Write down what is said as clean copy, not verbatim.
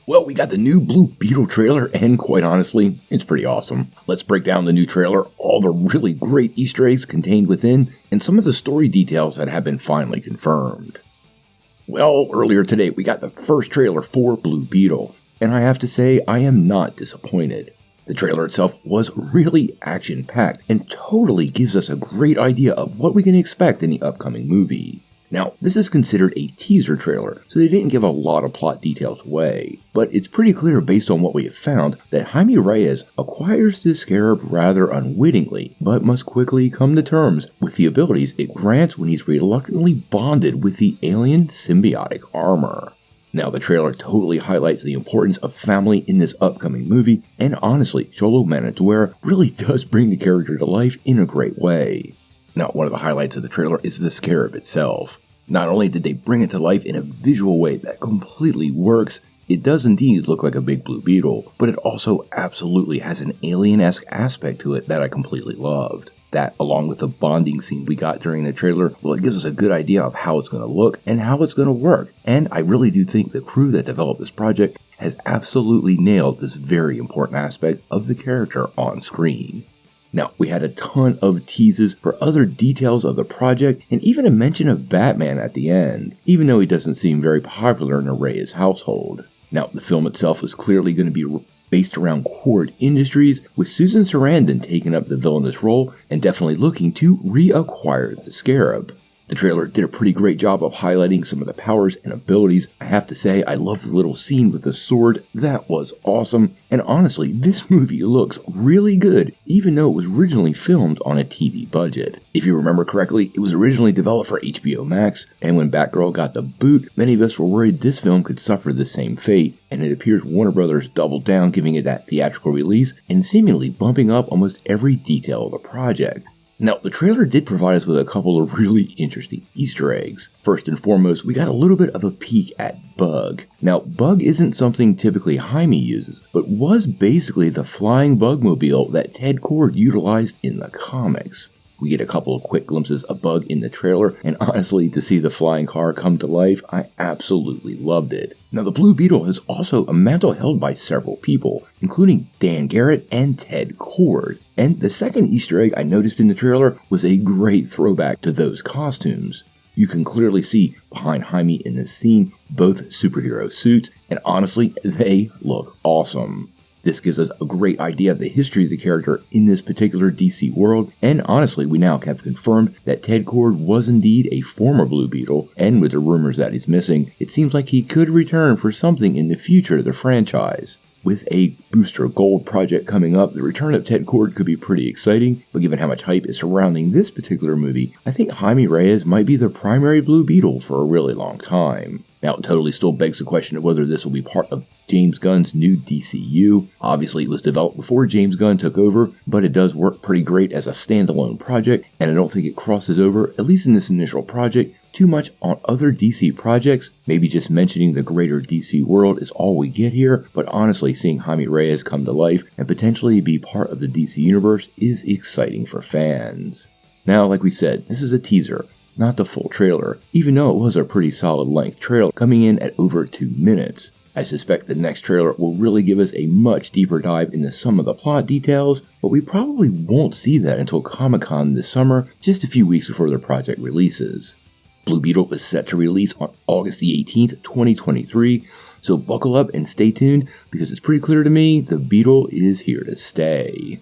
Well, we got the new Blue Beetle trailer, and quite honestly, it's pretty awesome. Let's break down the new trailer, all the really great Easter eggs contained within, and some of the story details that have been finally confirmed. Well, earlier today, we got the first trailer for Blue Beetle, and I have to say, I am not disappointed. The trailer itself was really action-packed and totally gives us a great idea of what we can expect in the upcoming movie. Now, this is considered a teaser trailer, so they didn't give a lot of plot details away, but it's pretty clear based on what we have found that Jamie Reyes acquires this scarab rather unwittingly, but must quickly come to terms with the abilities it grants when he's reluctantly bonded with the alien symbiotic armor. Now, the trailer totally highlights the importance of family in this upcoming movie, and honestly, Xolo Manituera really does bring the character to life in a great way. Now, one of the highlights of the trailer is the scarab itself. Not only did they bring it to life in a visual way that completely works, it does indeed look like a big blue beetle, but it also absolutely has an alien-esque aspect to it that I completely loved. That, along with the bonding scene we got during the trailer, well, it gives us a good idea of how it's going to look and how it's going to work. And I really do think the crew that developed this project has absolutely nailed this very important aspect of the character on screen. Now, we had a ton of teases for other details of the project, and even a mention of Batman at the end, even though he doesn't seem very popular in the Reyes household. Now, the film itself is clearly going to be based around Cord Industries, with Susan Sarandon taking up the villainous role and definitely looking to reacquire the scarab. The trailer did a pretty great job of highlighting some of the powers and abilities. I have to say, I love the little scene with the sword. That was awesome. And honestly, this movie looks really good, even though it was originally filmed on a TV budget. If you remember correctly, it was originally developed for HBO Max, and when Batgirl got the boot, many of us were worried this film could suffer the same fate, and it appears Warner Brothers doubled down, giving it that theatrical release, and seemingly bumping up almost every detail of the project. Now, the trailer did provide us with a couple of really interesting Easter eggs. First and foremost, we got a little bit of a peek at Bug. Now, Bug isn't something typically Jaime uses, but was basically the flying bugmobile that Ted Kord utilized in the comics. We get a couple of quick glimpses of Bug in the trailer, and honestly, to see the flying car come to life, I absolutely loved it. Now, the Blue Beetle is also a mantle held by several people, including Dan Garrett and Ted Kord. And the second Easter egg I noticed in the trailer was a great throwback to those costumes. You can clearly see behind Jaime in this scene both superhero suits, and honestly, they look awesome. This gives us a great idea of the history of the character in this particular DC world, and honestly, we now have confirmed that Ted Kord was indeed a former Blue Beetle, and with the rumors that he's missing, it seems like he could return for something in the future of the franchise. With a Booster Gold project coming up, the return of Ted Kord could be pretty exciting, but given how much hype is surrounding this particular movie, I think Jamie Reyes might be the primary Blue Beetle for a really long time. Now, it totally still begs the question of whether this will be part of James Gunn's new DCU. Obviously, it was developed before James Gunn took over, but it does work pretty great as a standalone project, and I don't think it crosses over, at least in this initial project, too much on other DC projects. Maybe just mentioning the greater DC world is all we get here, but honestly, seeing Jamie Reyes come to life and potentially be part of the DC universe is exciting for fans. Now, like we said, this is a teaser, not the full trailer, even though it was a pretty solid length trailer coming in at over 2 minutes. I suspect the next trailer will really give us a much deeper dive into some of the plot details, but we probably won't see that until Comic-Con this summer, just a few weeks before the project releases. Blue Beetle is set to release on August the 18th, 2023, so buckle up and stay tuned because it's pretty clear to me the Beetle is here to stay.